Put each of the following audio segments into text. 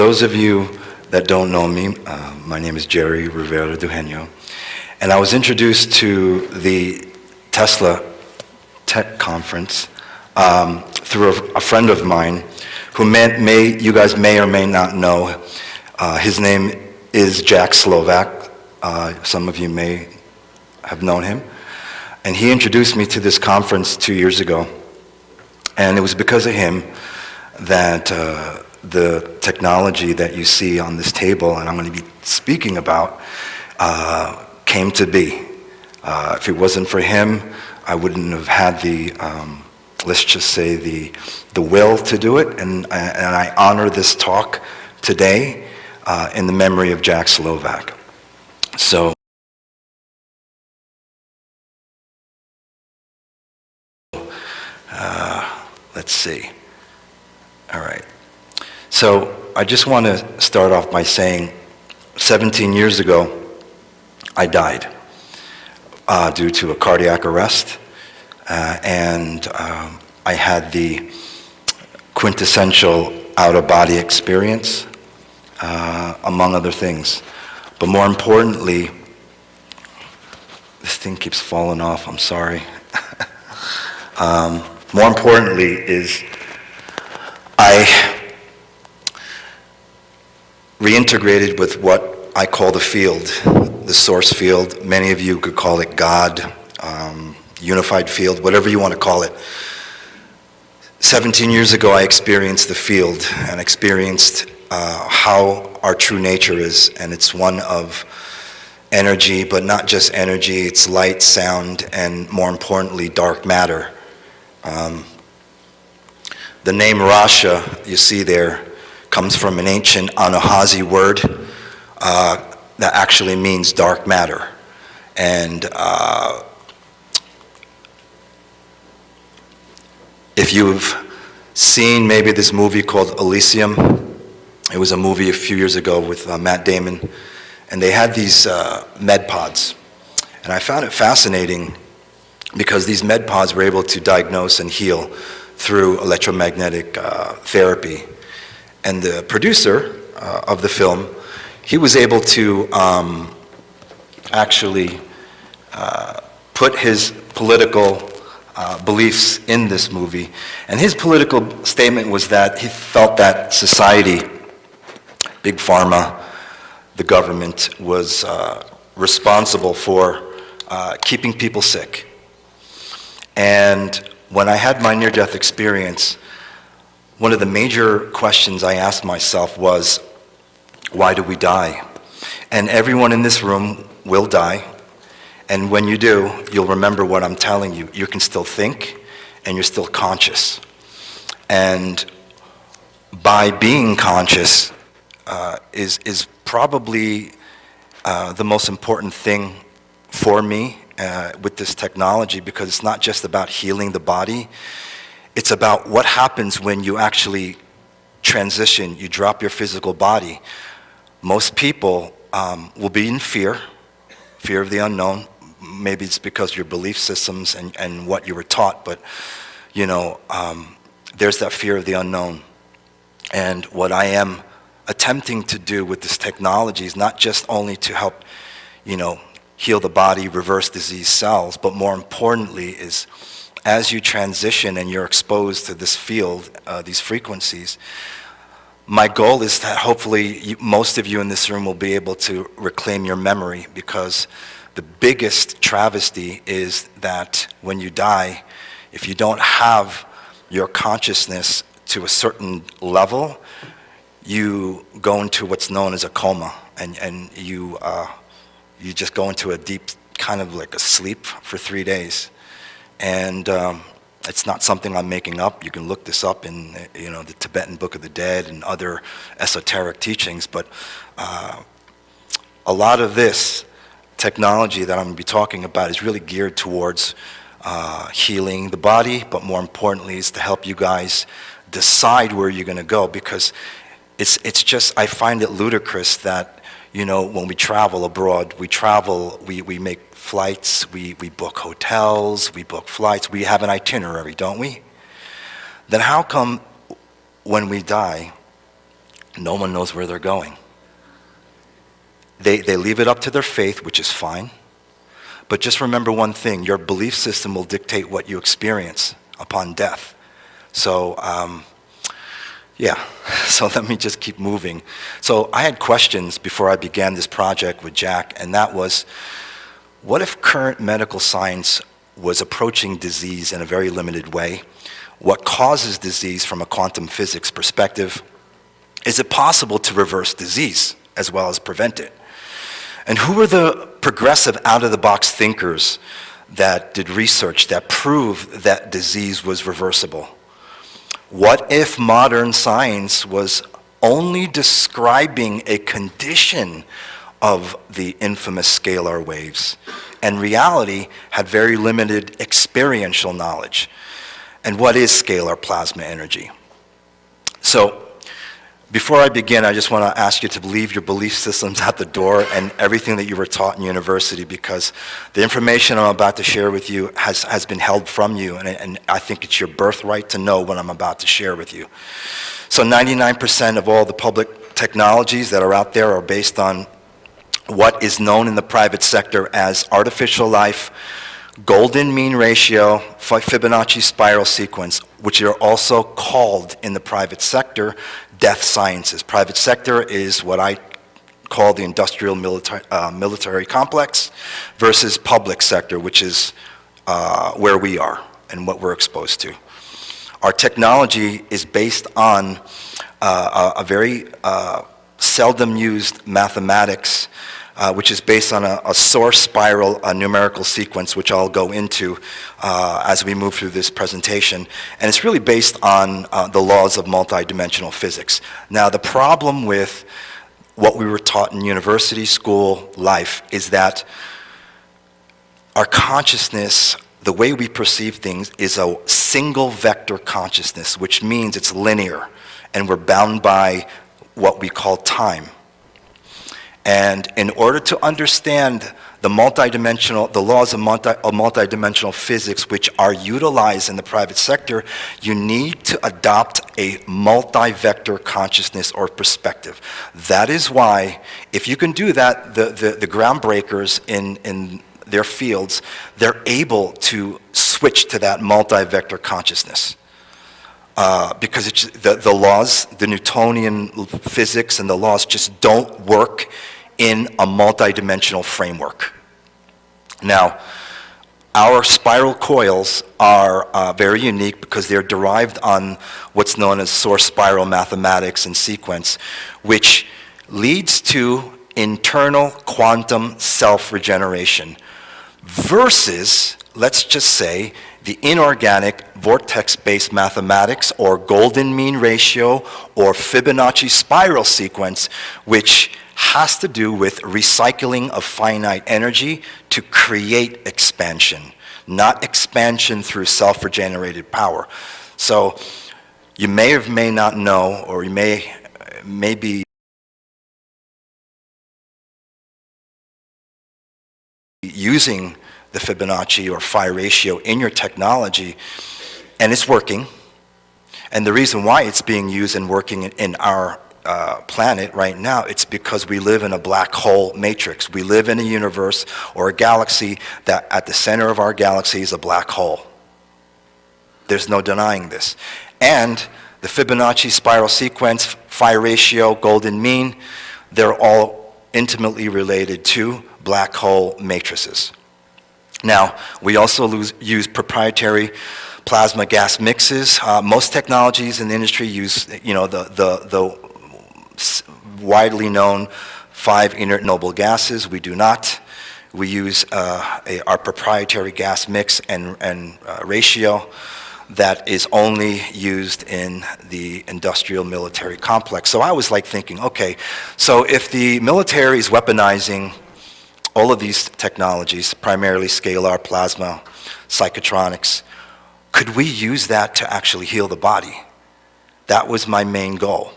Those of you that don't know me, my name is Jerry Rivera Dueño, and I was introduced to the Tesla Tech Conference through a friend of mine who you guys may or may not know. His name is Jack Slovak. Some of you may have known him. And he introduced me to this conference 2 years ago. And it was because of him that the technology that you see on this table and I'm going to be speaking about came to be. If it wasn't for him, I wouldn't have had the, let's just say, the will to do it. And I honor this talk today in the memory of Jack Slovak. So, let's see. All right. So I just want to start off by saying 17 years ago, I died due to a cardiac arrest. And I had the quintessential out-of-body experience, among other things. But more importantly, this thing keeps falling off, I'm sorry. More importantly is I reintegrated with what I call the field, the source field. Many of you could call it God, unified field, whatever you want to call it. 17 years ago, I experienced the field and experienced how our true nature is, and it's one of energy, but not just energy, it's light, sound, and more importantly, dark matter. The name Rasha, you see there, comes from an ancient Anahazi word that actually means dark matter. And if you've seen maybe this movie called Elysium, it was a movie a few years ago with Matt Damon, and they had these med pods. And I found it fascinating because these med pods were able to diagnose and heal through electromagnetic therapy. And the producer of the film, he was able to actually put his political beliefs in this movie. And his political statement was that he felt that society, Big Pharma, the government, was responsible for keeping people sick. And when I had my near-death experience, one of the major questions I asked myself was, why do we die? And everyone in this room will die. And when you do, you'll remember what I'm telling you. You can still think, and you're still conscious. And by being conscious is probably the most important thing for me with this technology, because it's not just about healing the body. It's about what happens when you actually transition, you drop your physical body. Most people will be in fear of the unknown. Maybe it's because your belief systems and what you were taught, but you know, there's that fear of the unknown. And what I am attempting to do with this technology is not just only to help, you know, heal the body, reverse disease cells, but more importantly is as you transition and you're exposed to this field, these frequencies, my goal is that hopefully most of you in this room will be able to reclaim your memory, because the biggest travesty is that when you die, if you don't have your consciousness to a certain level, you go into what's known as a coma, and you just go into a deep, kind of like a sleep for 3 days. And it's not something I'm making up. You can look this up in, you know, the Tibetan Book of the Dead and other esoteric teachings. But a lot of this technology that I'm going to be talking about is really geared towards healing the body, but more importantly is to help you guys decide where you're going to go, because it's just, I find it ludicrous that, you know, when we travel abroad, we make flights, we book hotels, we book flights, we have an itinerary, don't we? Then how come when we die, No one knows where they're going. They leave it up to their faith, which is fine. But just remember one thing, your belief system will dictate what you experience upon death. So, so let me just keep moving. So I had questions before I began this project with Jack, and that was, what if current medical science was approaching disease in a very limited way? What causes disease from a quantum physics perspective? Is it possible to reverse disease as well as prevent it? And who were the progressive out-of-the-box thinkers that did research that proved that disease was reversible? What if modern science was only describing a condition of the infamous scalar waves, and reality had very limited experiential knowledge? And what is scalar plasma energy? So, before I begin, I just want to ask you to leave your belief systems at the door and everything that you were taught in university, because the information I'm about to share with you has been held from you, and I think it's your birthright to know what I'm about to share with you. So 99% of all the public technologies that are out there are based on what is known in the private sector as artificial life, golden mean ratio, Fibonacci spiral sequence, which are also called in the private sector death sciences. Private sector is what I call the industrial military complex versus public sector, which is where we are and what we're exposed to. Our technology is based on a very seldom used mathematics, which is based on a source spiral, a numerical sequence, which I'll go into as we move through this presentation. And it's really based on the laws of multidimensional physics. Now, the problem with what we were taught in university, school, life, is that our consciousness, the way we perceive things, is a single vector consciousness, which means it's linear, and we're bound by what we call time. And in order to understand the laws of multidimensional physics, which are utilized in the private sector, you need to adopt a multi-vector consciousness or perspective. That is why, if you can do that, the groundbreakers in their fields, they're able to switch to that multi-vector consciousness. Because the laws, the Newtonian physics and the laws just don't work in a multidimensional framework. Now, our spiral coils are very unique because they're derived on what's known as source spiral mathematics and sequence, which leads to internal quantum self-regeneration versus, let's just say, the inorganic vortex-based mathematics or golden mean ratio or Fibonacci spiral sequence, which has to do with recycling of finite energy to create expansion, not expansion through self-regenerated power. So you may or may not know, or you may be using the Fibonacci or phi ratio in your technology, and it's working. And the reason why it's being used and working in our planet right now, it's because we live in a black hole matrix. We live in a universe or a galaxy that at the center of our galaxy is a black hole. There's no denying this. And the Fibonacci spiral sequence, phi ratio, golden mean, they're all intimately related to black hole matrices. Now, we also use proprietary plasma gas mixes. Most technologies in the industry use, the widely known 5 inert noble gases. We do not. We use our proprietary gas mix and ratio that is only used in the industrial military complex. So I was like thinking, okay, so if the military is weaponizing all of these technologies, primarily scalar, plasma, psychotronics, could we use that to actually heal the body? That was my main goal.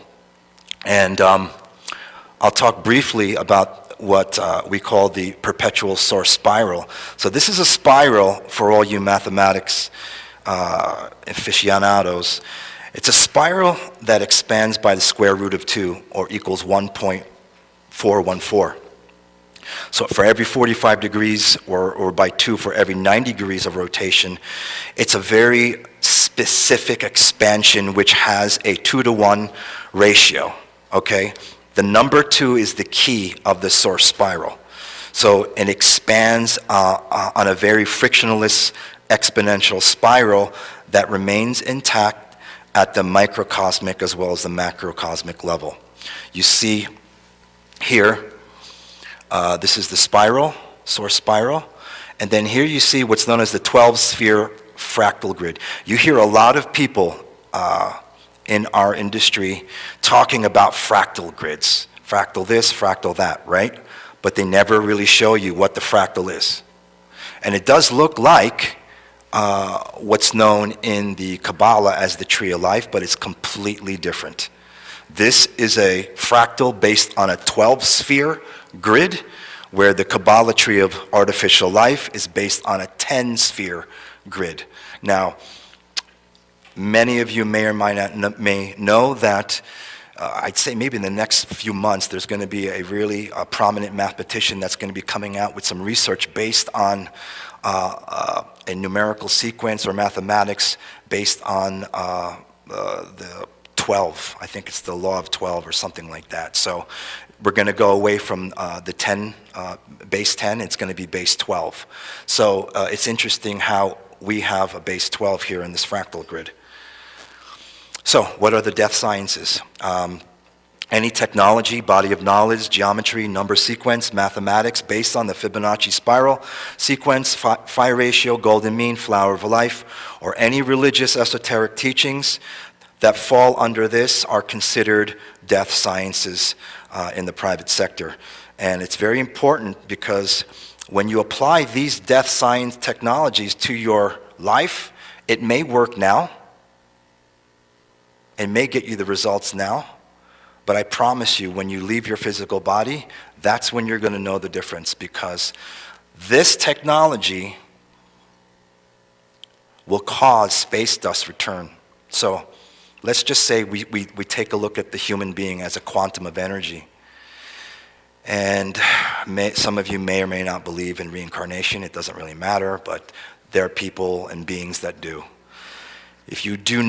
And I'll talk briefly about what we call the perpetual source spiral. So this is a spiral for all you mathematics aficionados. It's a spiral that expands by the square root of 2, or equals 1.414. So for every 45 degrees, or by 2 for every 90 degrees of rotation, it's a very specific expansion which has a 2-to-1 ratio, okay? The number 2 is the key of the source spiral. So it expands on a very frictionless exponential spiral that remains intact at the microcosmic as well as the macrocosmic level. You see here, this is the spiral, source spiral, and then here you see what's known as the 12-sphere fractal grid. You hear a lot of people in our industry talking about fractal grids. Fractal this, fractal that, right? But they never really show you what the fractal is. And it does look like what's known in the Kabbalah as the tree of life, but it's completely different. This is a fractal based on a 12-sphere grid, where the Kabbalah tree of artificial life is based on a 10-sphere grid. Now, many of you may or may know that I'd say maybe in the next few months there's going to be a really prominent mathematician that's going to be coming out with some research based on a numerical sequence or mathematics based on the 12. I think it's the law of 12 or something like that. So we're going to go away from the 10, base 10, it's going to be base 12. So it's interesting how we have a base 12 here in this fractal grid. So what are the death sciences? Any technology, body of knowledge, geometry, number sequence, mathematics based on the Fibonacci spiral sequence, phi ratio, golden mean, flower of life, or any religious esoteric teachings that fall under this are considered death sciences in the private sector. And it's very important because when you apply these death science technologies to your life, it may work now, it may get you the results now, but I promise you, when you leave your physical body, that's when you're going to know the difference, because this technology will cause space dust return. So let's just say we take a look at the human being as a quantum of energy. And some of you may or may not believe in reincarnation. It doesn't really matter, but there are people and beings that do. If you do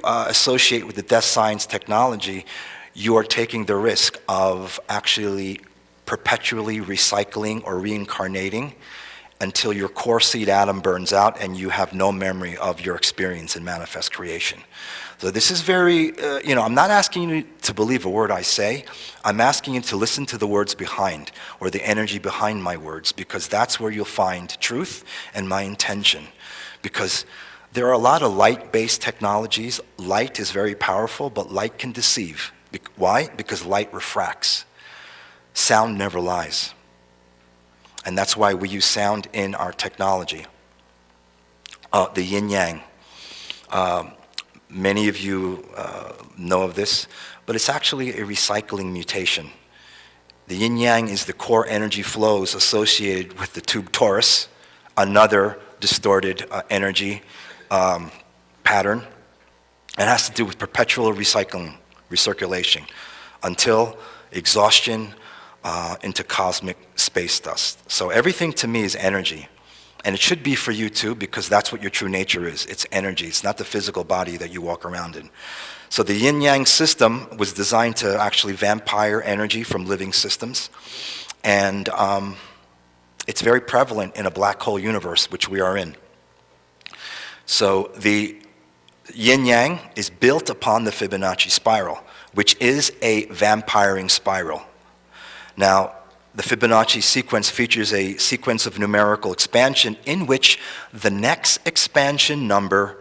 associate with the death science technology, you are taking the risk of actually perpetually recycling or reincarnating until your core seed atom burns out and you have no memory of your experience in manifest creation. So this is very, I'm not asking you to believe a word I say. I'm asking you to listen to the words behind, or the energy behind my words, because that's where you'll find truth and my intention. Because there are a lot of light-based technologies. Light is very powerful, but light can deceive. Why? Because light refracts. Sound never lies. And that's why we use sound in our technology. The yin-yang. Many of you know of this, but it's actually a recycling mutation. The yin-yang is the core energy flows associated with the tube torus, another distorted energy pattern. It has to do with perpetual recirculation until exhaustion into cosmic space dust. So everything to me is energy. And it should be for you too, because that's what your true nature is. It's energy. It's not the physical body that you walk around in. So the yin-yang system was designed to actually vampire energy from living systems. And it's very prevalent in a black hole universe, which we are in. So the yin-yang is built upon the Fibonacci spiral, which is a vampiring spiral. Now, the Fibonacci sequence features a sequence of numerical expansion in which the next expansion number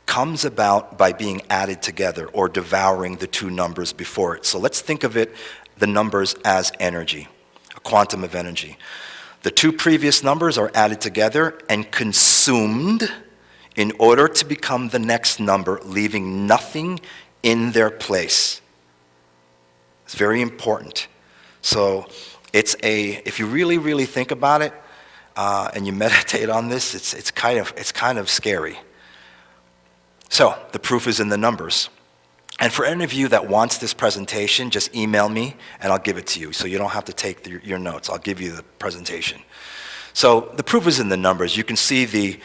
comes about by being added together or devouring the two numbers before it. So let's think of it, the numbers as energy, a quantum of energy. The two previous numbers are added together and consumed in order to become the next number, leaving nothing in their place. It's very important. So if you really, really think about it and you meditate on this, it's kind of scary. So the proof is in the numbers. And for any of you that wants this presentation, just email me and I'll give it to you. So you don't have to take your notes. I'll give you the presentation. So the proof is in the numbers. You can see the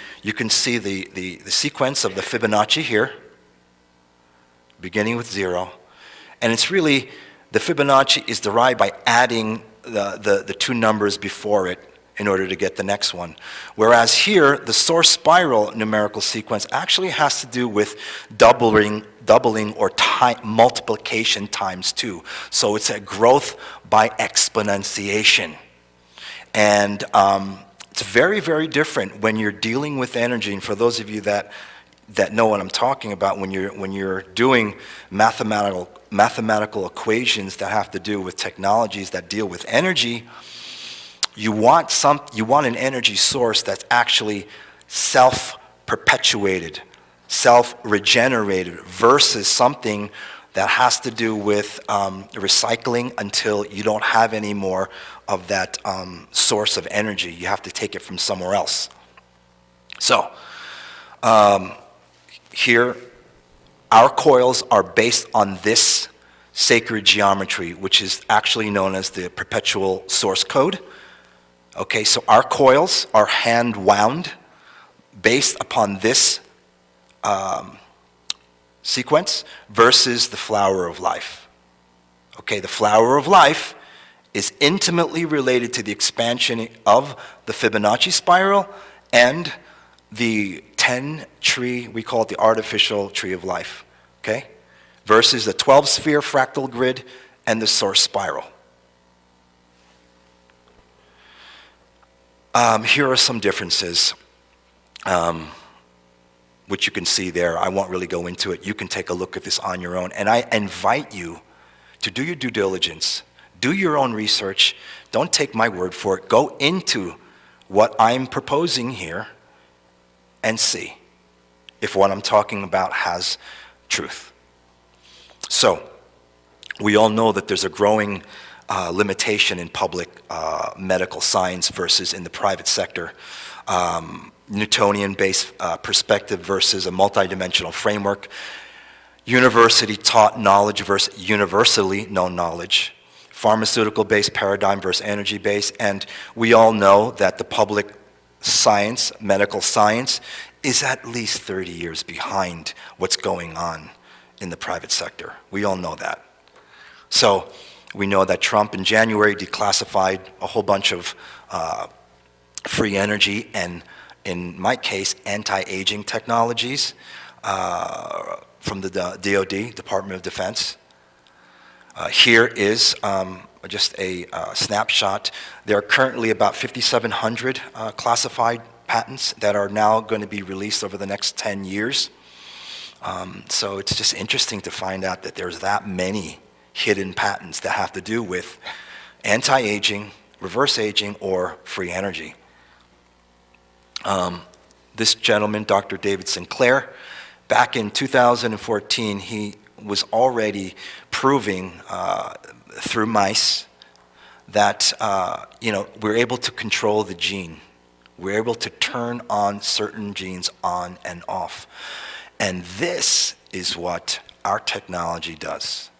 sequence of the Fibonacci here, beginning with 0. And it's really, the Fibonacci is derived by adding the two numbers before it in order to get the next one. Whereas here, the source spiral numerical sequence actually has to do with doubling or multiplication times 2. So it's a growth by exponentiation. And it's very, very different when you're dealing with energy. And for those of you that know what I'm talking about, when you're doing mathematical equations that have to do with technologies that deal with energy, you want an energy source that's actually self-perpetuated, self-regenerated, versus something that has to do with recycling until you don't have any more of that source of energy. You have to take it from somewhere else. So here, our coils are based on this sacred geometry, which is actually known as the perpetual source code. Okay, so our coils are hand wound based upon this sequence versus the flower of life. Okay, the flower of life is intimately related to the expansion of the Fibonacci spiral and the 10 tree, we call it the artificial tree of life, okay, versus the 12-sphere fractal grid and the source spiral. Here are some differences, which you can see there. I won't really go into it. You can take a look at this on your own. And I invite you to do your due diligence. Do your own research. Don't take my word for it. Go into what I'm proposing here and see if what I'm talking about has truth. So, we all know that there's a growing limitation in public medical science versus in the private sector. Newtonian-based perspective versus a multidimensional framework. University-taught knowledge versus universally known knowledge. Pharmaceutical-based paradigm versus energy-based. And we all know that the public science, medical science, is at least 30 years behind what's going on in the private sector. We all know that. So we know that Trump in January declassified a whole bunch of free energy and, in my case, anti-aging technologies from the DoD, Department of Defense. Here is just a snapshot. There are currently about 5,700 classified patents that are now going to be released over the next 10 years. So it's just interesting to find out that there's that many hidden patents that have to do with anti-aging, reverse aging, or free energy. This gentleman, Dr. David Sinclair, back in 2014, he was already proving through mice that we're able to control the gene. We're able to turn on certain genes on and off. And this is what our technology does.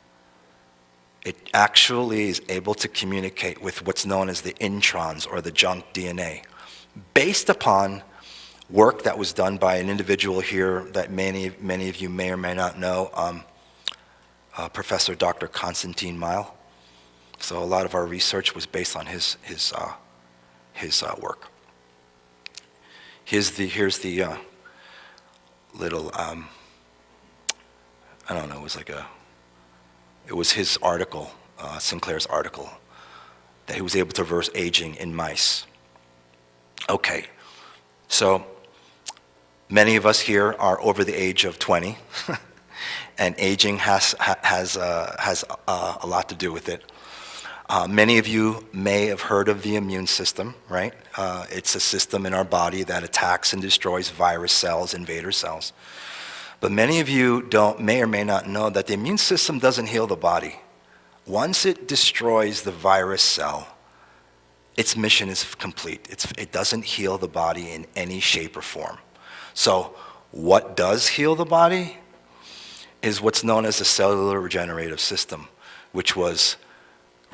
It actually is able to communicate with what's known as the introns or the junk DNA, based upon work that was done by an individual here that many of you may or may not know, Professor Dr. Konstantin Mile. So a lot of our research was based on his work. Here's the little I don't know. It was his article, Sinclair's article, that he was able to reverse aging in mice. Okay, so many of us here are over the age of 20, and aging has a lot to do with it. Many of you may have heard of the immune system, right? It's a system in our body that attacks and destroys virus cells, invader cells. But many of you may or may not know that the immune system doesn't heal the body. Once it destroys the virus cell, its mission is complete. It doesn't heal the body in any shape or form. So What does heal the body is what's known as the cellular regenerative system, which was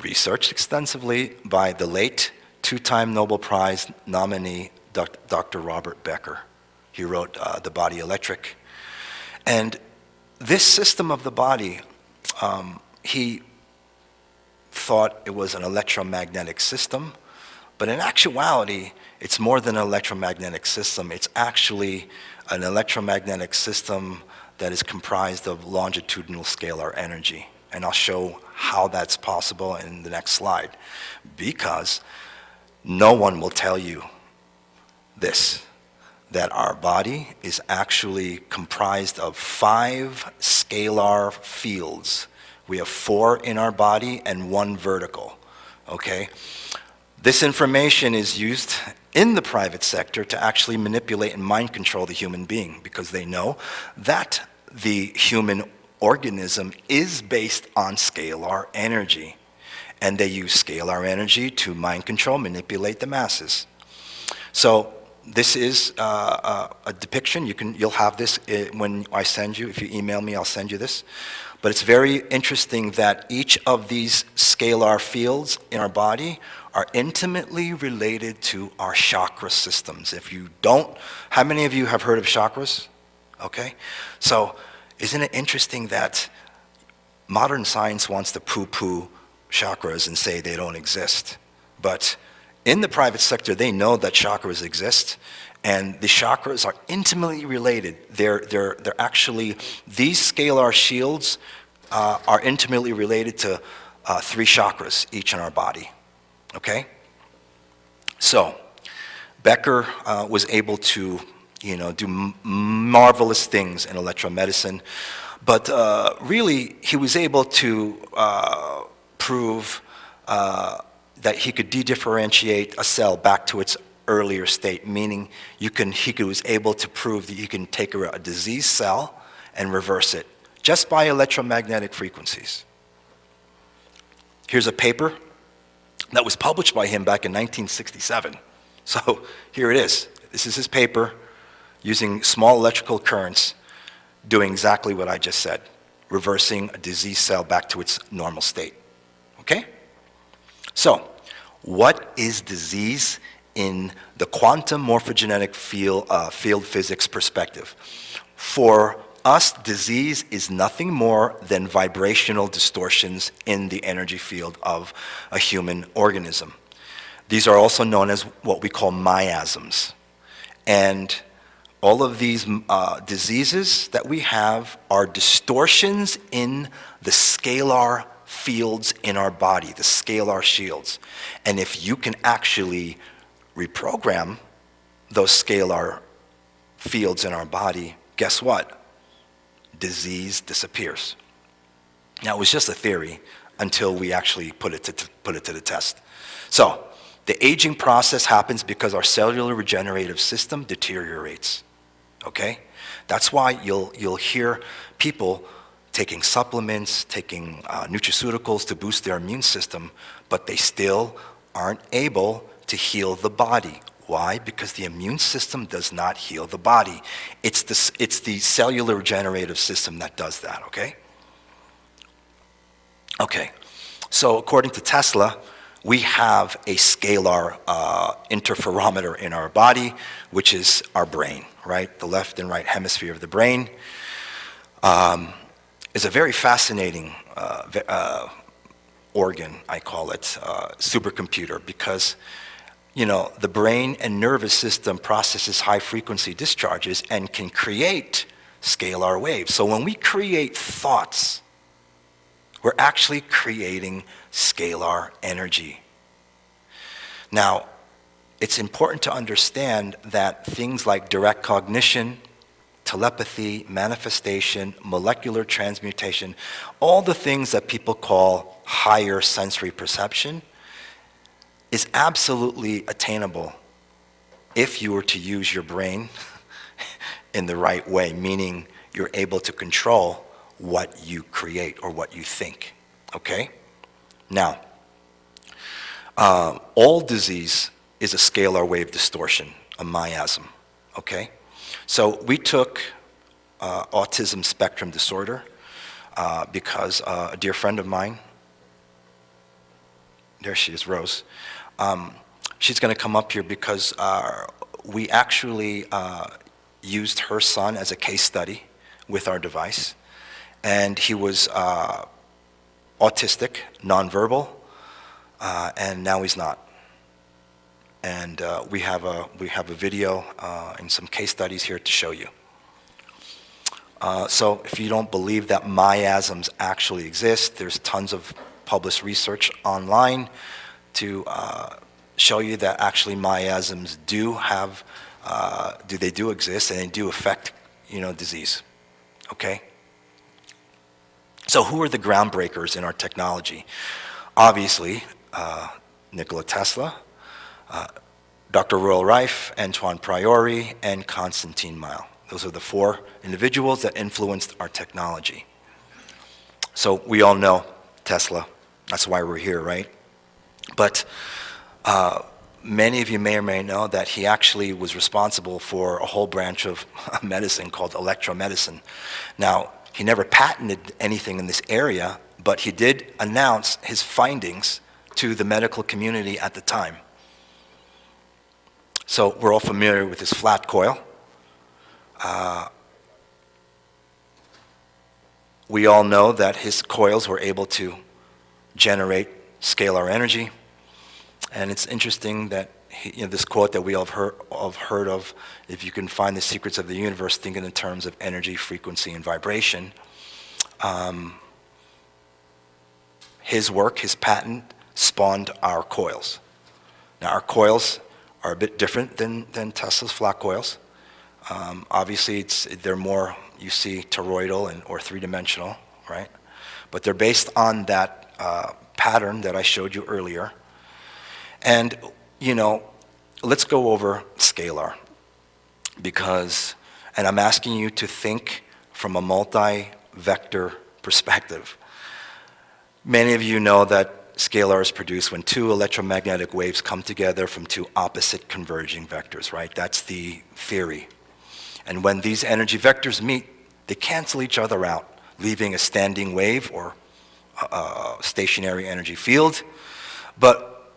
researched extensively by the late two-time Nobel Prize nominee, Dr. Robert Becker. He wrote The Body Electric. And this system of the body, he thought it was an electromagnetic system, but in actuality, it's more than an electromagnetic system. It's actually an electromagnetic system that is comprised of longitudinal scalar energy. And I'll show how that's possible in the next slide, because no one will tell you this, that our body is actually comprised of 5 scalar fields. We have 4 in our body and 1 vertical, okay? This information is used in the private sector to actually manipulate and mind control the human being, because they know that the human organism is based on scalar energy. And they use scalar energy to mind control, manipulate the masses. So this is a depiction. You'll have this when I send you. If you email me, I'll send you this. But it's very interesting that each of these scalar fields in our body are intimately related to our chakra systems. If you don't, how many of you have heard of chakras? Okay, so isn't it interesting that modern science wants to poo-poo chakras and say they don't exist? But in the private sector, they know that chakras exist, and the chakras are intimately related. They're actually, these scalar shields are intimately related to 3 chakras each in our body. Okay? So, Becker was able to, do marvelous things in electromedicine, but really he was able to prove that he could de-differentiate a cell back to its earlier state, meaning he was able to prove that you can take a diseased cell and reverse it just by electromagnetic frequencies. Here's a paper that was published by him back in 1967. So here it is. This is his paper using small electrical currents doing exactly what I just said, reversing a diseased cell back to its normal state. Okay? So, what is disease in the quantum morphogenetic field physics perspective? For us, disease is nothing more than vibrational distortions in the energy field of a human organism. These are also known as what we call miasms. And all of these diseases that we have are distortions in the scalar fields in our body, the scalar shields. And if you can actually reprogram those scalar fields in our body, guess what? Disease disappears. Now, it was just a theory until we actually put it to the test. So, the aging process happens because our cellular regenerative system deteriorates. Okay? That's why you'll hear people taking supplements, taking nutraceuticals to boost their immune system, but they still aren't able to heal the body. Why? Because the immune system does not heal the body. It's the cellular regenerative system that does that, okay? Okay, so according to Tesla, we have a scalar interferometer in our body, which is our brain, right? The left and right hemisphere of the brain is a very fascinating organ, I call it, supercomputer, because the brain and nervous system processes high-frequency discharges and can create scalar waves. So when we create thoughts, we're actually creating scalar energy. Now, it's important to understand that things like direct cognition, telepathy, manifestation, molecular transmutation, all the things that people call higher sensory perception, is absolutely attainable if you were to use your brain in the right way, meaning you're able to control what you create or what you think, okay? Now, all disease is a scalar wave distortion, a miasm, okay? So we took autism spectrum disorder because a dear friend of mine, there she is, Rose, she's going to come up here because we actually used her son as a case study with our device, and he was autistic, nonverbal, and now he's not. And we have a video and some case studies here to show you. So if you don't believe that miasms actually exist, there's tons of published research online to show you that actually miasms do exist, and they do affect, disease. Okay? So who are the groundbreakers in our technology? Obviously, Nikola Tesla, Dr. Royal Rife, Antoine Priori, and Constantine Weil. Those are the 4 individuals that influenced our technology. So we all know Tesla. That's why we're here, right? But many of you may or may know that he actually was responsible for a whole branch of medicine called electromedicine. Now, he never patented anything in this area, but he did announce his findings to the medical community at the time. So we're all familiar with his flat coil. We all know that his coils were able to generate scalar energy. And it's interesting that this quote that we all have heard of, if you can find the secrets of the universe, think in terms of energy, frequency, and vibration. His work, his patent, spawned our coils. Now, our coils are a bit different than Tesla's flat coils. Obviously, they're more, you see, toroidal or three-dimensional, right? But they're based on that pattern that I showed you earlier. And, let's go over Scalar. And I'm asking you to think from a multi-vector perspective. Many of you know that scalar is produced when 2 electromagnetic waves come together from 2 opposite converging vectors, right? That's the theory. And when these energy vectors meet, they cancel each other out, leaving a standing wave or a stationary energy field. But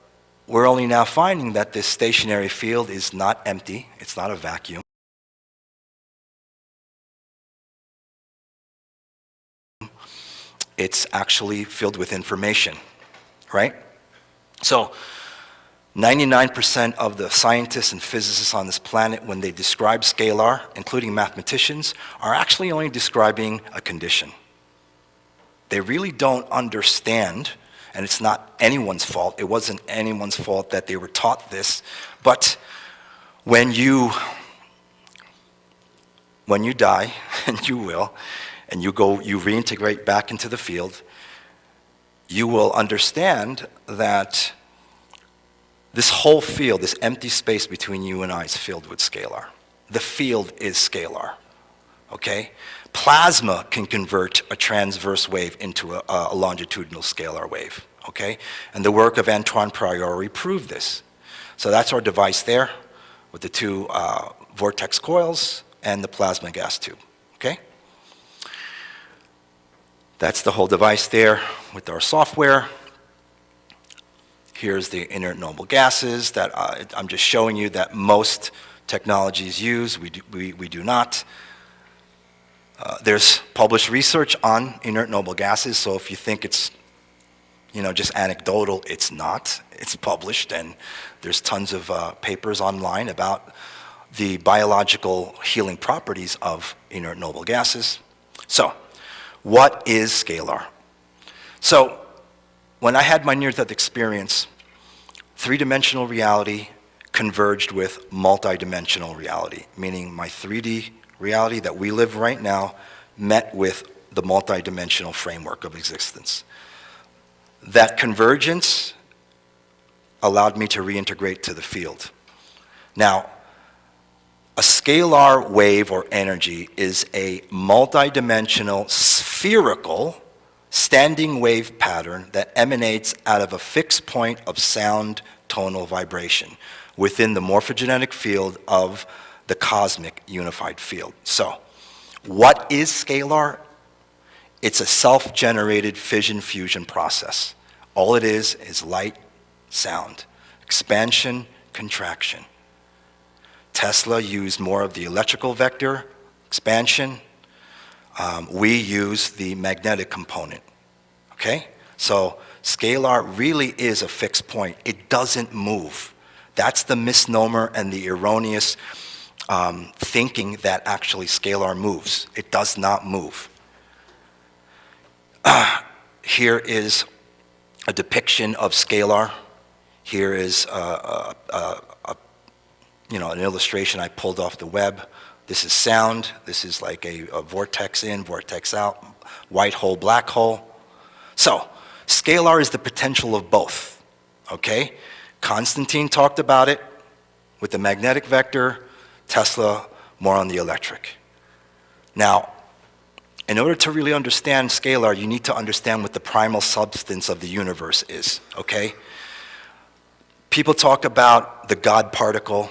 we're only now finding that this stationary field is not empty, it's not a vacuum. It's actually filled with information, right? So 99% of the scientists and physicists on this planet, when they describe scalar, including mathematicians, are actually only describing a condition. They really don't understand, and it's not anyone's fault. It wasn't anyone's fault that they were taught this. But when you die, and you will, and you reintegrate back into the field, you will understand that this whole field, this empty space between you and I, is filled with scalar. The field is scalar, okay? Plasma can convert a transverse wave into a longitudinal scalar wave, okay? And the work of Antoine Priori proved this. So that's our device there with the 2 vortex coils and the plasma gas tube, okay? That's the whole device there with our software. Here's the inert noble gases that I'm just showing you that most technologies use. We do not. There's published research on inert noble gases, so if you think it's just anecdotal, it's not. It's published, and there's tons of papers online about the biological healing properties of inert noble gases. So, what is scalar? So, when I had my near-death experience, 3-dimensional reality converged with multi-dimensional reality, meaning my 3D reality that we live right now met with the multi-dimensional framework of existence. That convergence allowed me to reintegrate to the field. Now, a scalar wave or energy is a multi-dimensional spherical standing wave pattern that emanates out of a fixed point of sound tonal vibration within the morphogenetic field of the cosmic unified field. So, what is scalar? It's a self-generated fission-fusion process. All it is light, sound, expansion, contraction. Tesla used more of the electrical vector, expansion. We use the magnetic component, okay? So scalar really is a fixed point. It doesn't move. That's the misnomer and the erroneous thinking that actually scalar moves. It does not move. Here is a depiction of scalar. Here is an illustration I pulled off the web. This is sound. This is like a vortex in, vortex out, white hole, black hole. So, scalar is the potential of both, okay? Constantine talked about it with the magnetic vector, Tesla more on the electric. Now, in order to really understand scalar, you need to understand what the primal substance of the universe is, okay? People talk about the God particle.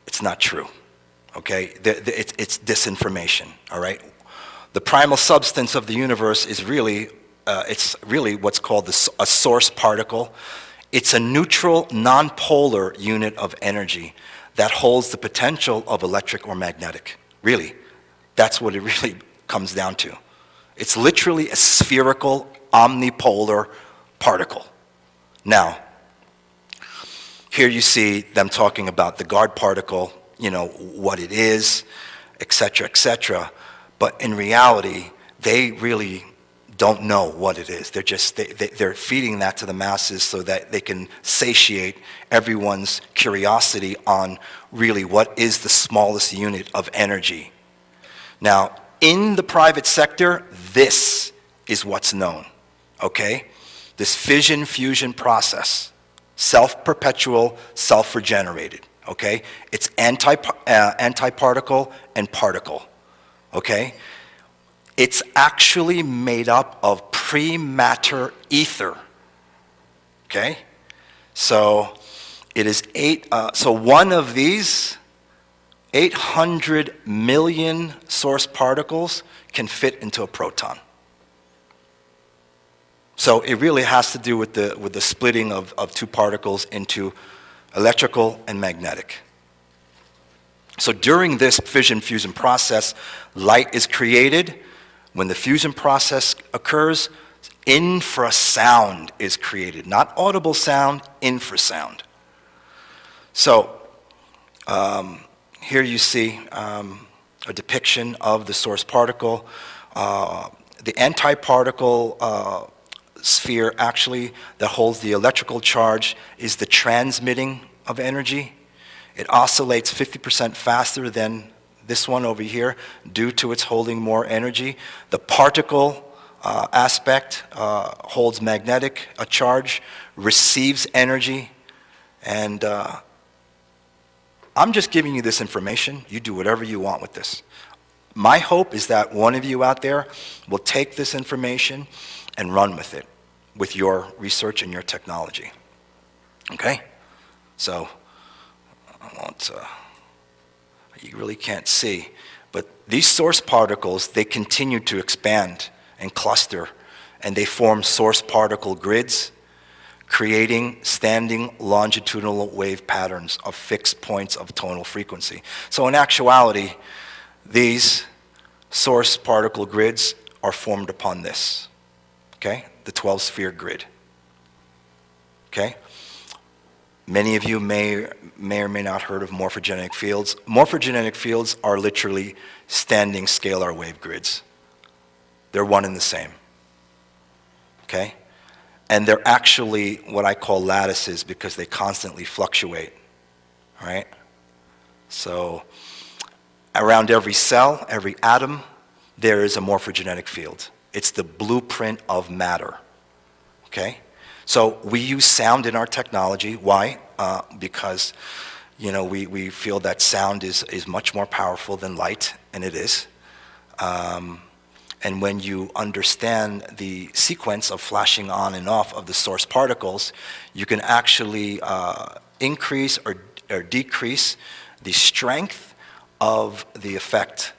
It's not true, okay? It's disinformation, all right? The primal substance of the universe is really, it's really what's called a source particle. It's a neutral, non-polar unit of energy that holds the potential of electric or magnetic. Really, that's what it really comes down to. It's literally a spherical, omnipolar particle. Now, here you see them talking about the God particle, what it is, et cetera, but in reality, they really don't know what it is. They're feeding that to the masses so that they can satiate everyone's curiosity on really what is the smallest unit of energy. Now, in the private sector, this is what's known, okay? This fission-fusion process, self-perpetual, self-regenerated, okay? It's antiparticle and particle, okay? It's actually made up of pre-matter ether, okay? So it is so one of these 800 million source particles can fit into a proton. So it really has to do with the splitting of two particles into electrical and magnetic. So during this fission-fusion process, light is created. When the fusion process occurs, infrasound is created. Not audible sound, infrasound. So here you see a depiction of the source particle. The antiparticle sphere actually that holds the electrical charge is the transmitting of energy. It oscillates 50% faster than this one over here due to its holding more energy. The particle aspect holds magnetic charge, receives energy, and I'm just giving you this information. You do whatever you want with this. My hope is that one of you out there will take this information and run with it, with your research and your technology. Okay? So, you really can't see, but these source particles, they continue to expand and cluster, and they form source particle grids, creating standing longitudinal wave patterns of fixed points of tonal frequency. So in actuality, these source particle grids are formed upon this, okay? The 12-sphere grid, okay? Many of you may or may not heard of morphogenetic fields. Morphogenetic fields are literally standing scalar wave grids. They're one and the same, okay? And they're actually what I call lattices because they constantly fluctuate, right? So around every cell, every atom, there is a morphogenetic field. It's the blueprint of matter, okay? So we use sound in our technology. Why? Because, we feel that sound is much more powerful than light, and it is. And when you understand the sequence of flashing on and off of the source particles, you can actually increase or or decrease the strength of the effect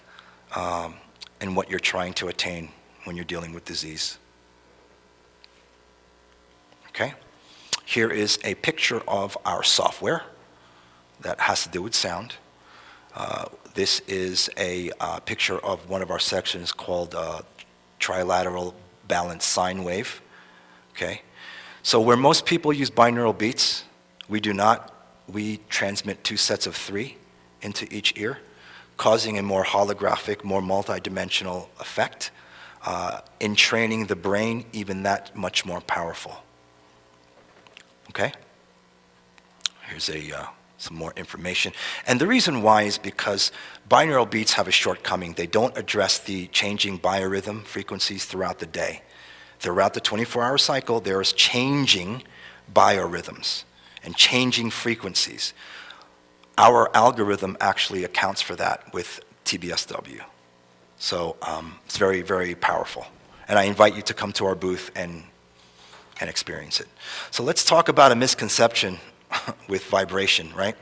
in what you're trying to attain when you're dealing with disease. Okay? Here is a picture of our software that has to do with sound. This is a picture of one of our sections called trilateral balanced sine wave. Okay? So where most people use binaural beats, we do not. We transmit 2 sets of 3 into each ear, causing a more holographic, more multidimensional effect, in training the brain even that much more powerful. Okay? Here's some more information. And the reason why is because binaural beats have a shortcoming. They don't address the changing biorhythm frequencies throughout the day. Throughout the 24-hour cycle, there's changing biorhythms and changing frequencies. Our algorithm actually accounts for that with TBSW. So it's very, very powerful. And I invite you to come to our booth and experience it. So let's talk about a misconception with vibration, right?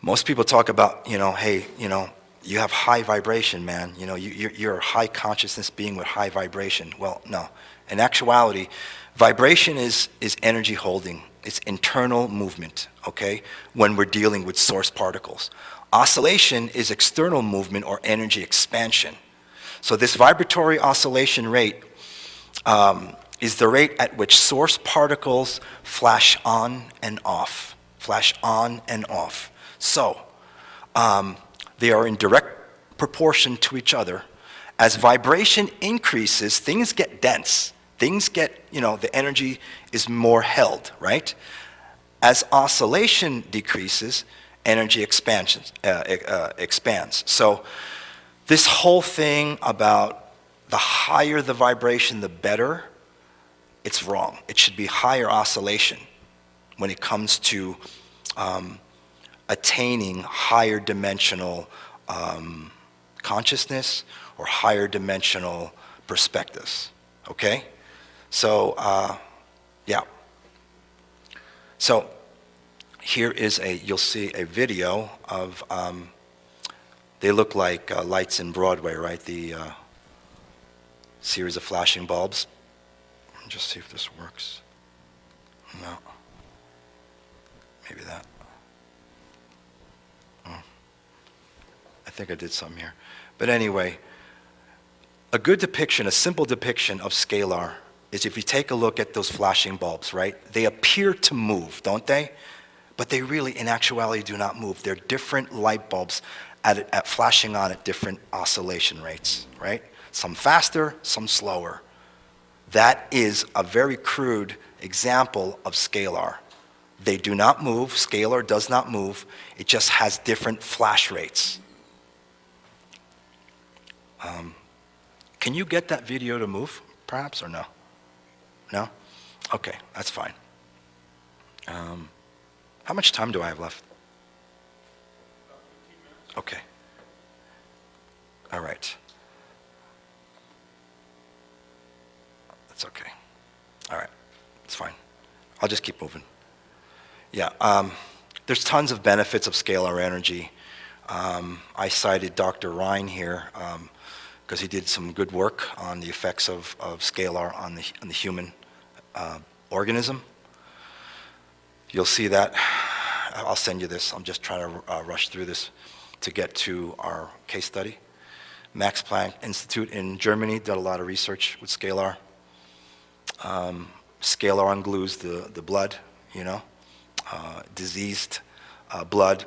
Most people talk about, hey, you have high vibration, man. You're a high consciousness being with high vibration. Well, no. In actuality, vibration is energy holding. It's internal movement, okay, when we're dealing with source particles. Oscillation is external movement or energy expansion. So this vibratory oscillation rate is the rate at which source particles flash on and off. So they are in direct proportion to each other. As vibration increases, things get dense. Things get, the energy is more held, right? As oscillation decreases, energy expands. So this whole thing about the higher the vibration, the better, it's wrong. It should be higher oscillation when it comes to attaining higher dimensional consciousness or higher dimensional perspectives, okay? So, yeah. So here is you'll see a video of, they look like lights in Broadway, right? The series of flashing bulbs. Let me just see if this works. No. Maybe that. Oh. I think I did some here. But anyway, a good depiction, a simple depiction of scalar is if you take a look at those flashing bulbs, right? They appear to move, don't they? But they really, in actuality, do not move. They're different light bulbs at flashing on at different oscillation rates, right? Some faster, some slower. That is a very crude example of scalar. They do not move. Scalar does not move. It just has different flash rates. Can you get that video to move, perhaps, or no? No? Okay, that's fine. How much time do I have left? Okay. All right. That's okay. All right. It's fine. I'll just keep moving. Yeah. There's tons of benefits of scalar energy. I cited Dr. Ryan here because he did some good work on the effects of scalar on the human organism. You'll see that. I'll send you this. I'm just trying to rush through this to get to our case study. Max Planck Institute in Germany did a lot of research with scalar. Scalar unglues the blood, diseased blood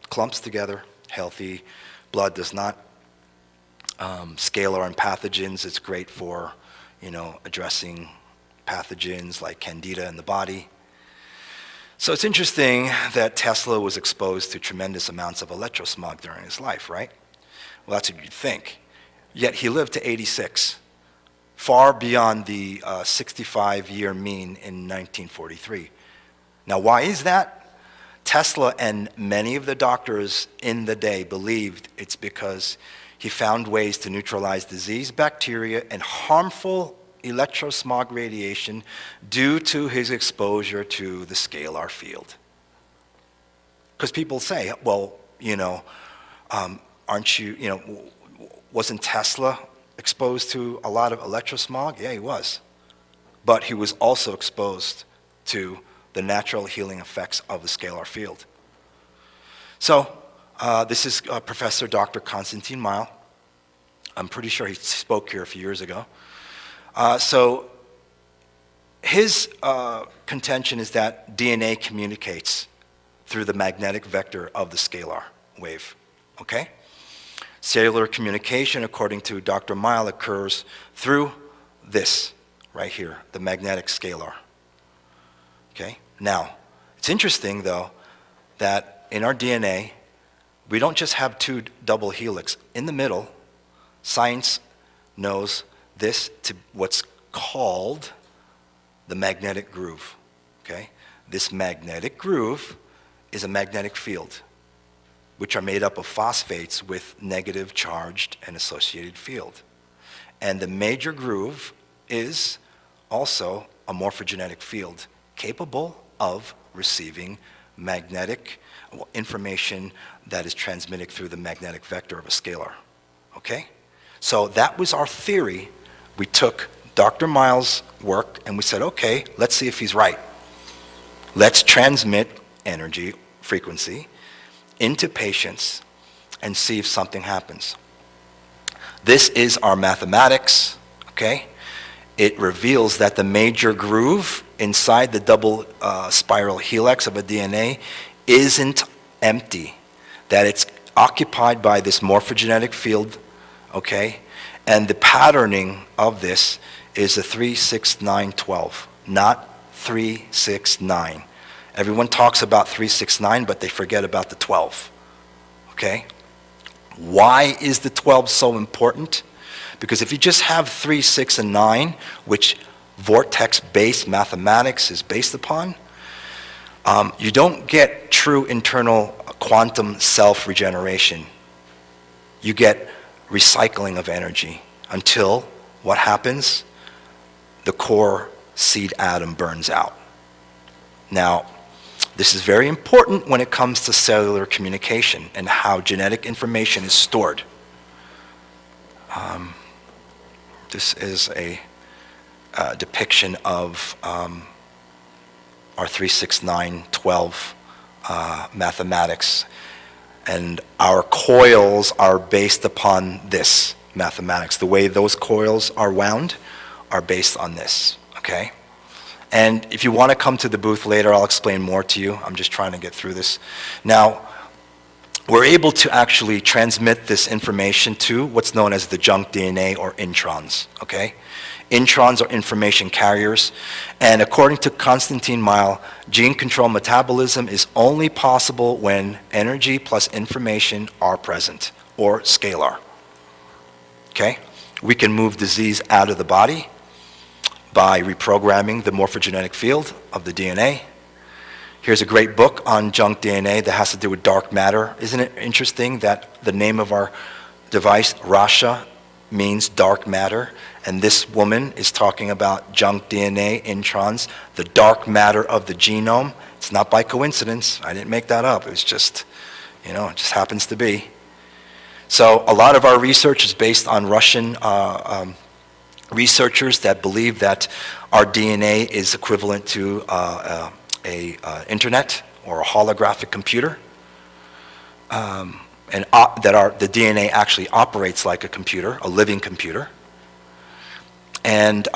clumps together. Healthy blood does not. Scalar on pathogens, it's great for, addressing pathogens like candida in the body. So it's interesting that Tesla was exposed to tremendous amounts of electrosmog during his life, right? Well, that's what you'd think. Yet he lived to 86, far beyond the 65-year mean in 1943. Now, why is that? Tesla and many of the doctors in the day believed it's because he found ways to neutralize disease, bacteria, and harmful electrosmog radiation due to his exposure to the scalar field. Because people say, well, aren't you, wasn't Tesla exposed to a lot of electrosmog? Yeah, he was. But he was also exposed to the natural healing effects of the scalar field. So this is Professor Dr. Konstantin Meil. I'm pretty sure he spoke here a few years ago. So his contention is that DNA communicates through the magnetic vector of the scalar wave, okay? Cellular communication, according to Dr. Meil, occurs through this right here, the magnetic scalar, okay? Now, it's interesting, though, that in our DNA, we don't just have two double helix. In the middle, science knows this to what's called the magnetic groove, okay? This magnetic groove is a magnetic field, which are made up of phosphates with negative charged and associated field. And the major groove is also a morphogenetic field capable of receiving magnetic information that is transmitted through the magnetic vector of a scalar, okay? So that was our theory. We took Dr. Meil's work and we said, okay, let's see if he's right. Let's transmit energy, frequency, into patients and see if something happens. This is our mathematics, okay? It reveals that the major groove inside the double spiral helix of a DNA isn't empty, that it's occupied by this morphogenetic field, okay? And the patterning of this is a 3, 6, 9, 12, not 3, 6, 9. Everyone talks about 3, 6, 9, but they forget about the 12, okay? Why is the 12 so important? Because if you just have 3, 6, and 9, which vortex-based mathematics is based upon, you don't get true internal quantum self-regeneration. You get recycling of energy until what happens? The core seed atom burns out. Now, this is very important when it comes to cellular communication and how genetic information is stored. This is a depiction of our 3, 6, 9, 12 mathematics. And our coils are based upon this mathematics. The way those coils are wound are based on this, okay? And if you want to come to the booth later, I'll explain more to you. I'm just trying to get through this. Now, we're able to actually transmit this information to what's known as the junk DNA or introns, okay? Introns are information carriers, and according to Konstantin Meil, gene control metabolism is only possible when energy plus information are present, or scalar, okay? We can move disease out of the body by reprogramming the morphogenetic field of the DNA. Here's a great book on junk DNA that has to do with dark matter. Isn't it interesting that the name of our device, Rasha, means dark matter, and this woman is talking about junk DNA, introns, the dark matter of the genome. It's not by coincidence. I didn't make that up. It's just, it just happens to be. So a lot of our research is based on Russian researchers that believe that our DNA is equivalent to internet or a holographic computer, and that the DNA actually operates like a computer, a living computer. And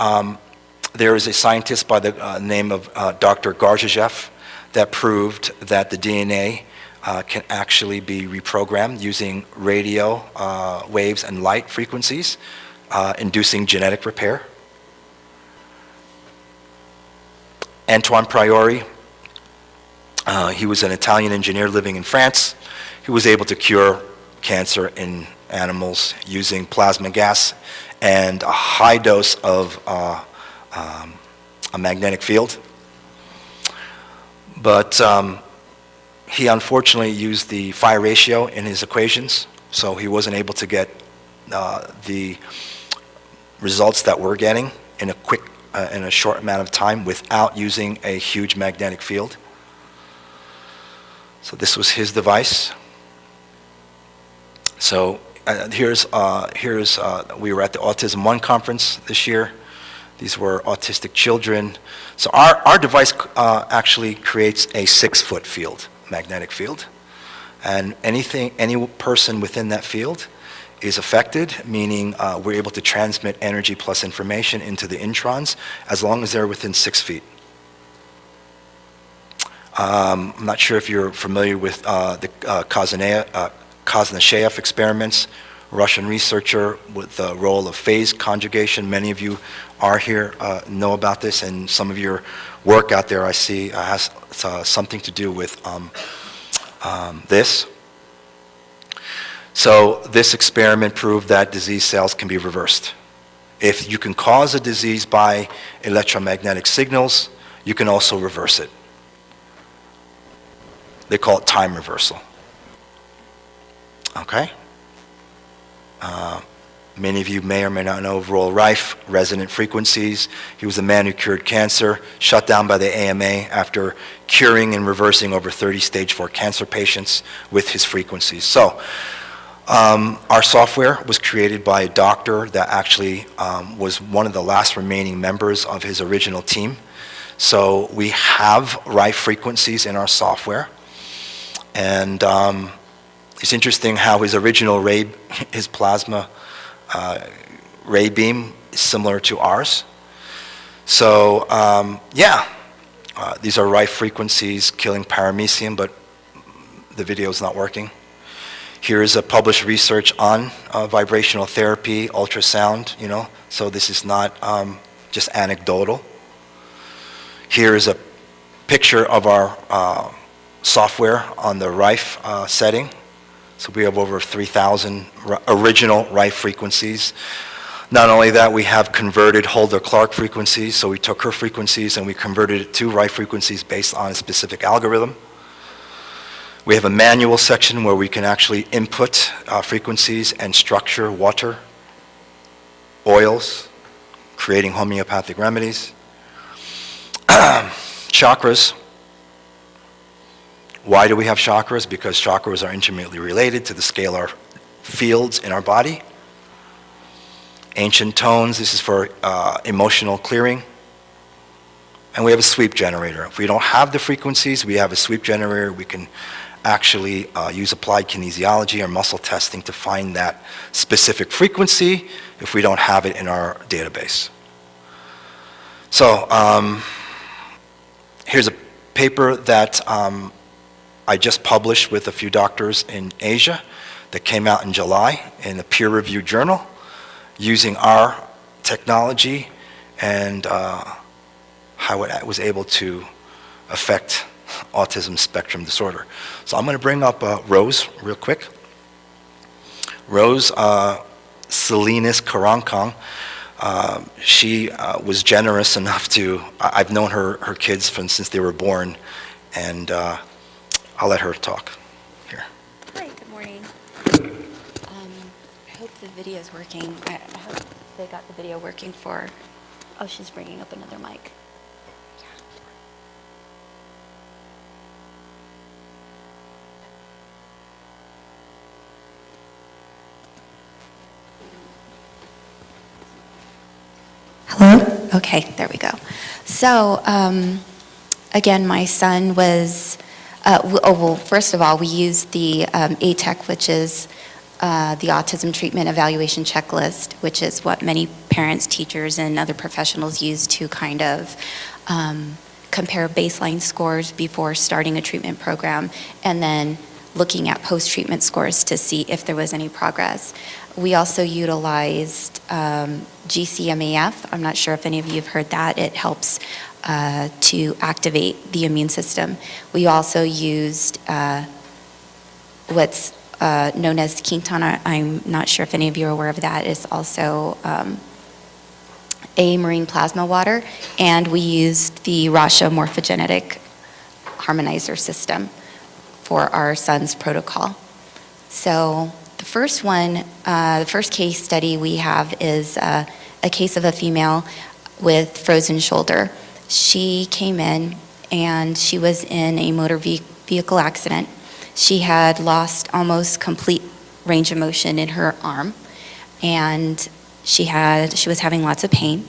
there is a scientist by the name of Dr. Garjajev that proved that the DNA can actually be reprogrammed using radio waves and light frequencies, inducing genetic repair. Antoine Priori, he was an Italian engineer living in France. He was able to cure cancer in animals using plasma gas and a high dose of a magnetic field. But he unfortunately used the phi ratio in his equations, so he wasn't able to get the results that we're getting in a short amount of time without using a huge magnetic field. So this was his device. So we were at the Autism One conference this year. These were autistic children. So our device actually creates a 6-foot field, magnetic field. And any person within that field is affected, meaning we're able to transmit energy plus information into the introns as long as they're within 6 feet. I'm not sure if you're familiar with the Kazanashev experiments, Russian researcher with the role of phase conjugation. Many of you are here, know about this, and some of your work out there I see has something to do with this. So this experiment proved that disease cells can be reversed. If you can cause a disease by electromagnetic signals, you can also reverse it. They call it time reversal. Okay? Many of you may or may not know of Roel Rife, resonant frequencies. He was a man who cured cancer, shut down by the AMA after curing and reversing over 30 stage 4 cancer patients with his frequencies. So our software was created by a doctor that actually was one of the last remaining members of his original team. So we have Rife frequencies in our software. And it's interesting how his original ray, his plasma ray beam is similar to ours. So these are Rife frequencies killing paramecium, but the video is not working. Here is a published research on vibrational therapy, ultrasound, so this is not just anecdotal. Here is a picture of our software on the Rife setting. So we have over 3,000 original Rife frequencies. Not only that, we have converted Holder-Clark frequencies, so we took her frequencies and we converted it to Rife frequencies based on a specific algorithm. We have a manual section where we can actually input frequencies and structure water, oils, creating homeopathic remedies. Chakras. Why do we have chakras? Because chakras are intimately related to the scalar fields in our body. Ancient tones, this is for emotional clearing. And we have a sweep generator. If we don't have the frequencies, we have a sweep generator. We can actually use applied kinesiology or muscle testing to find that specific frequency if we don't have it in our database. So here's a paper that I just published with a few doctors in Asia that came out in July in a peer-reviewed journal using our technology and how it was able to affect autism spectrum disorder. So I'm going to bring up Rose real quick. Rose Salinas Karankong, she was generous enough to, I've known her kids since they were born, and I'll let her talk here. Hi, good morning. I hope the video is working. I hope they got the video working for, oh, she's bringing up another mic. Hello? Okay, there we go. So, again, my son was, first of all, we used the ATEC, which is the Autism Treatment Evaluation Checklist, which is what many parents, teachers, and other professionals use to kind of compare baseline scores before starting a treatment program, and then looking at post-treatment scores to see if there was any progress. We also utilized GCMAF. I'm not sure if any of you have heard that. It helps to activate the immune system. We also used what's known as Quintana. I'm not sure if any of you are aware of that. It's also a marine plasma water, and we used the Rasha morphogenetic harmonizer system for our son's protocol. So the first one, the first case study we have is a case of a female with frozen shoulder. She came in and she was in a motor vehicle accident. She had lost almost complete range of motion in her arm, and she was having lots of pain,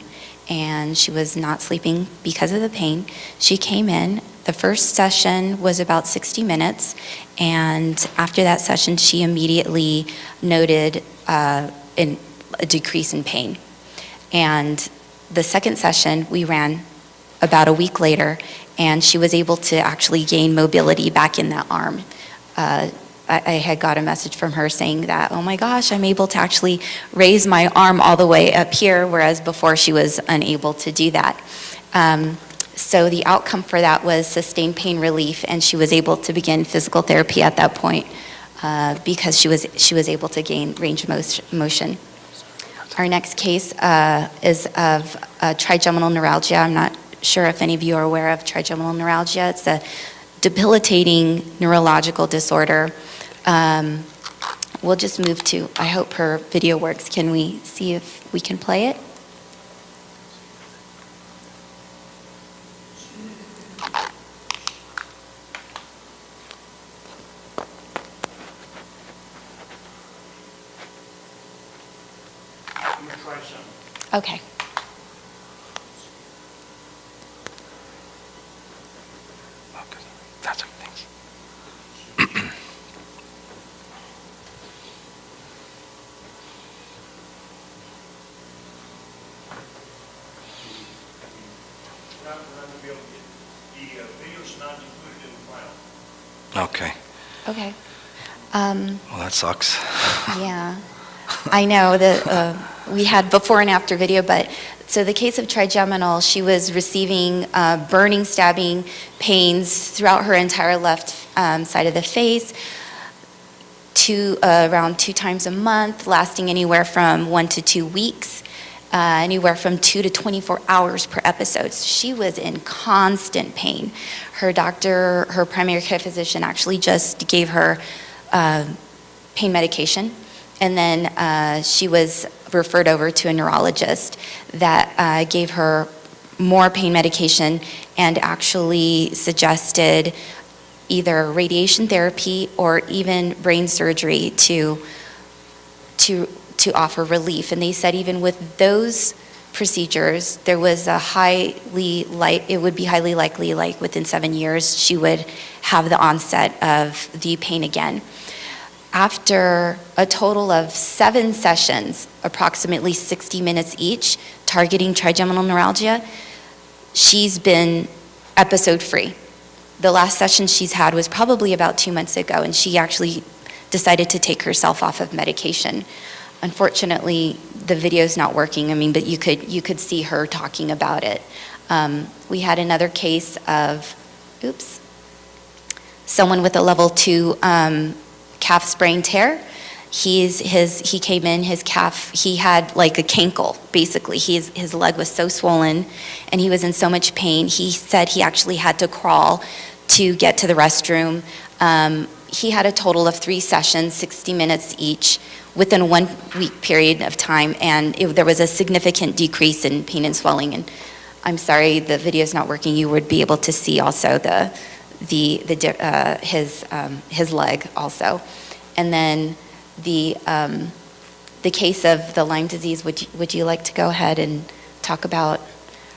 and she was not sleeping because of the pain. She came in. The first session was about 60 minutes, and after that session, she immediately noted a decrease in pain. And the second session we ran about a week later, and she was able to actually gain mobility back in that arm. I had got a message from her saying that, oh my gosh, I'm able to actually raise my arm all the way up here, whereas before she was unable to do that. So the outcome for that was sustained pain relief, and she was able to begin physical therapy at that point because she was able to gain range of motion. Our next case is of trigeminal neuralgia. I'm not sure if any of you are aware of trigeminal neuralgia. It's a debilitating neurological disorder. We'll just move to, I hope her video works. Can we see if we can play it? Okay. That's okay, thanks. The video's not included in the file. Okay. Okay. Well, that sucks. Yeah, I know that we had before and after video, but so the case of trigeminal, she was receiving burning, stabbing pains throughout her entire left side of the face, around 2 times a month, lasting anywhere from 1 to 2 weeks, anywhere from 2 to 24 hours per episode. So she was in constant pain. Her doctor, her primary care physician, actually just gave her pain medication. And then she was referred over to a neurologist that gave her more pain medication and actually suggested either radiation therapy or even brain surgery to offer relief. And they said even with those procedures, there was it would be highly likely, like within 7 years, she would have the onset of the pain again. After a total of 7 sessions, approximately 60 minutes each, targeting trigeminal neuralgia, she's been episode free. The last session she's had was probably about 2 months ago, and she actually decided to take herself off of medication. Unfortunately, the video's not working, but you could see her talking about it. We had another case of, someone with a level 2 calf sprain tear. He came in, his calf, he had like a cankle, basically. His leg was so swollen and he was in so much pain. He said he actually had to crawl to get to the restroom. He had a total of 3 sessions, 60 minutes each, within a 1 week period of time, and there was a significant decrease in pain and swelling. And I'm sorry, the video's not working. You would be able to see also his leg also. And then the case of the Lyme disease, would you like to go ahead and talk about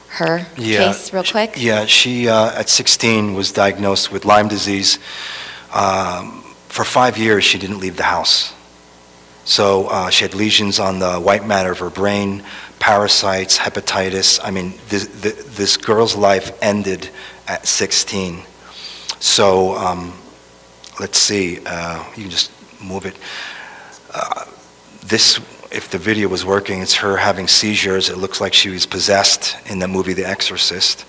her case real quick? She at 16 was diagnosed with Lyme disease. For 5 years she didn't leave the house. So she had lesions on the white matter of her brain, parasites, hepatitis. This girl's life ended at 16. So let's see, you can just move it. If the video was working, it's her having seizures. It looks like she was possessed in the movie The Exorcist,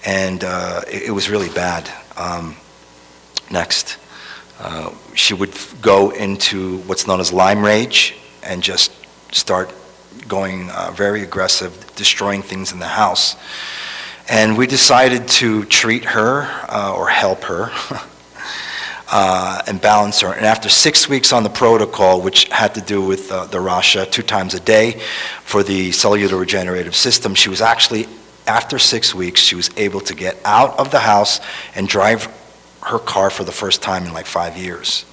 and it was really bad. Next, she would go into what's known as Lyme rage and just start going very aggressive, destroying things in the house. And we decided to treat her or help her and balance her. And after 6 weeks on the protocol, which had to do with the Rasha 2 times a day for the cellular regenerative system, she was actually, after 6 weeks, she was able to get out of the house and drive her car for the first time in like 5 years.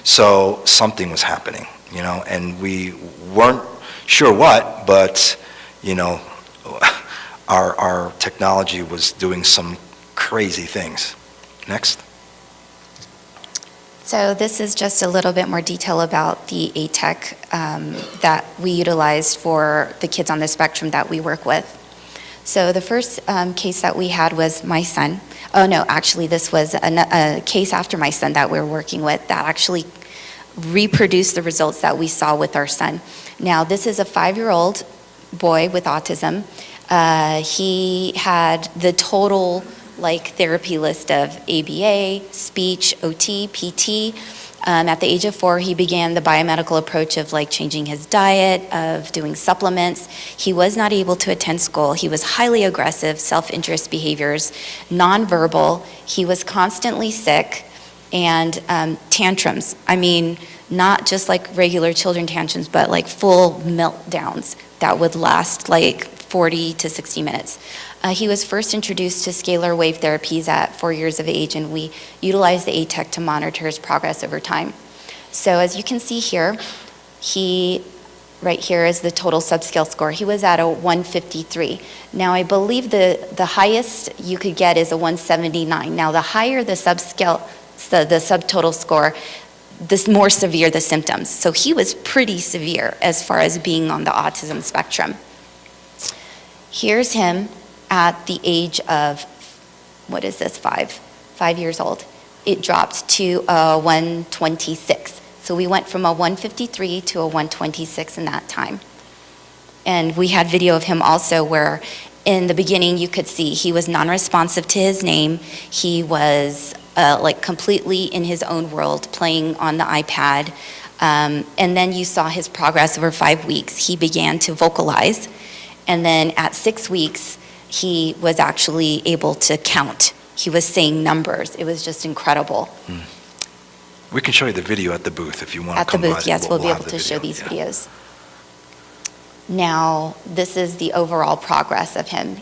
So something was happening, and we weren't sure what, but, our technology was doing some crazy things. Next. So this is just a little bit more detail about the ATEC that we utilized for the kids on the spectrum that we work with. So the first case that we had was my son. Oh no, actually this was a case after my son that we're working with that actually reproduced the results that we saw with our son. Now this is a 5-year-old boy with autism. He had the total therapy list of ABA, speech, OT, PT. At the age of 4, he began the biomedical approach of changing his diet, of doing supplements. He was not able to attend school. He was highly aggressive, self-interest behaviors, nonverbal. He was constantly sick, and tantrums. I mean, not just regular children tantrums, but full meltdowns that would last 40 to 60 minutes. He was first introduced to scalar wave therapies at 4 years of age, and we utilized the ATEC to monitor his progress over time. So as you can see here, right here is the total subscale score. He was at a 153. Now I believe the highest you could get is a 179. Now the higher the subscale, the subtotal score, the more severe the symptoms. So he was pretty severe as far as being on the autism spectrum. Here's him at the age of, 5 years old. It dropped to a 126. So we went from a 153 to a 126 in that time. And we had video of him also where in the beginning you could see he was non-responsive to his name. He was completely in his own world playing on the iPad. And then you saw his progress over 5 weeks. He began to vocalize. And then at 6 weeks, he was actually able to count. He was saying numbers. It was just incredible. We can show you the video at the booth if you want to come by. At the booth, yes, we'll be have able the to show video, these yeah. videos. Now, this is the overall progress of him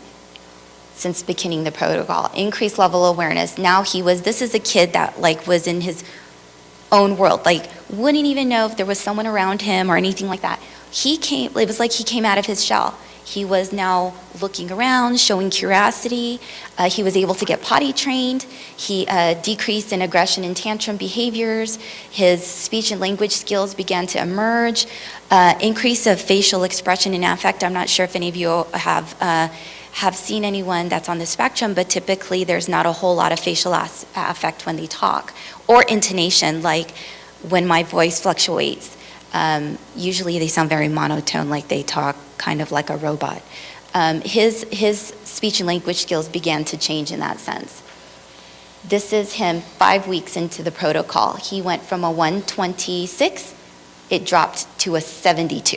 since beginning the protocol. Increased level of awareness. Now this is a kid that was in his own world, wouldn't even know if there was someone around him or anything like that. It was like he came out of his shell. He was now looking around, showing curiosity. He was able to get potty trained. He decreased in aggression and tantrum behaviors. His speech and language skills began to emerge. Increase of facial expression and affect. I'm not sure if any of you have seen anyone that's on the spectrum, but typically there's not a whole lot of facial affect when they talk, or intonation, like when my voice fluctuates. Usually they sound very monotone, like they talk kind of like a robot. His speech and language skills began to change in that sense. This is him 5 weeks into the protocol. He went from a 126, it dropped to a 72.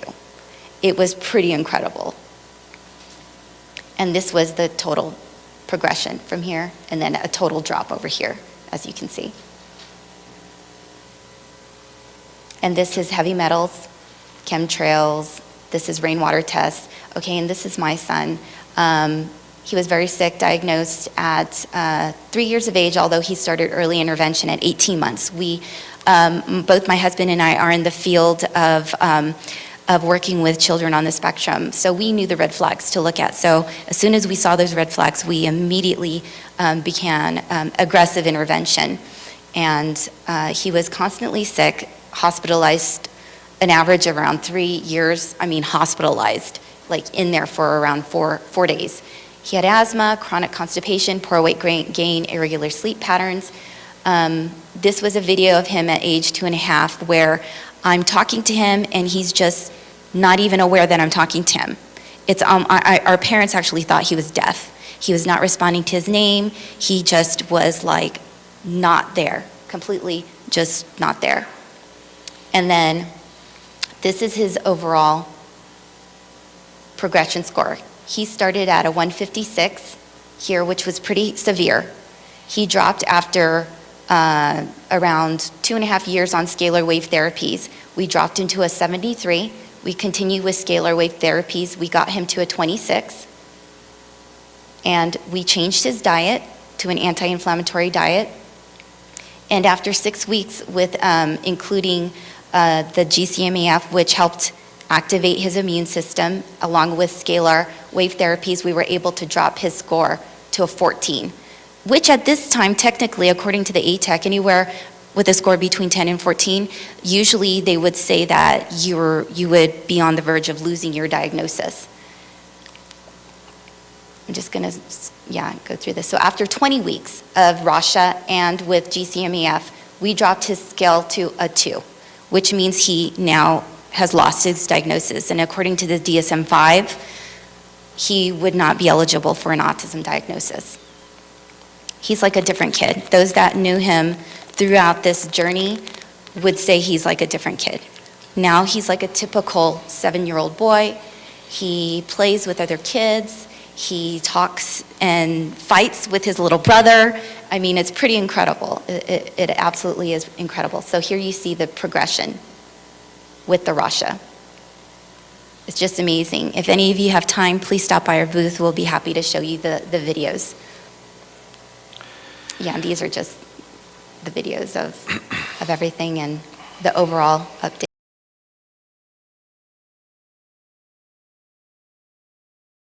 It was pretty incredible. And this was the total progression from here, and then a total drop over here, as you can see. And this is heavy metals, chemtrails, this is rainwater tests. Okay, and this is my son. He was very sick, diagnosed at 3 years of age, although he started early intervention at 18 months. We, both my husband and I are in the field of working with children on the spectrum, so we knew the red flags to look at. So as soon as we saw those red flags, we immediately began aggressive intervention. And he was constantly sick, hospitalized an average of around 3 years, hospitalized, like in there for around four days. He had asthma, chronic constipation, poor weight gain, irregular sleep patterns. This was a video of him at age 2.5 where I'm talking to him and he's just not even aware that I'm talking to him. It's our parents actually thought he was deaf. He was not responding to his name. He just was like not there, completely just not there. And then this is his overall progression score. He started at a 156 here, which was pretty severe. He dropped after around 2.5 years on scalar wave therapies. We dropped into a 73. We continued with scalar wave therapies. We got him to a 26. And we changed his diet to an anti-inflammatory diet. And after 6 weeks with including the GCMAF, which helped activate his immune system, along with Scalar wave therapies, we were able to drop his score to a 14, which at this time, technically, according to the ATEC, anywhere with a score between 10 and 14, usually they would say that you would be on the verge of losing your diagnosis. I'm just going to, go through this. So after 20 weeks of Rasha and with GCMEF, we dropped his scale to a 2, which means he now has lost his diagnosis. And according to the DSM-5, he would not be eligible for an autism diagnosis. He's like a different kid. Those that knew him throughout this journey would say he's like a different kid. Now he's like a typical 7-year-old boy. He plays with other kids. He talks and fights with his little brother. I mean, it's pretty incredible. It absolutely is incredible. So here you see the progression with the Rasha. It's just amazing. If any of you have time, please stop by our booth. We'll be happy to show you the videos. Yeah, and these are just the videos of everything and the overall update.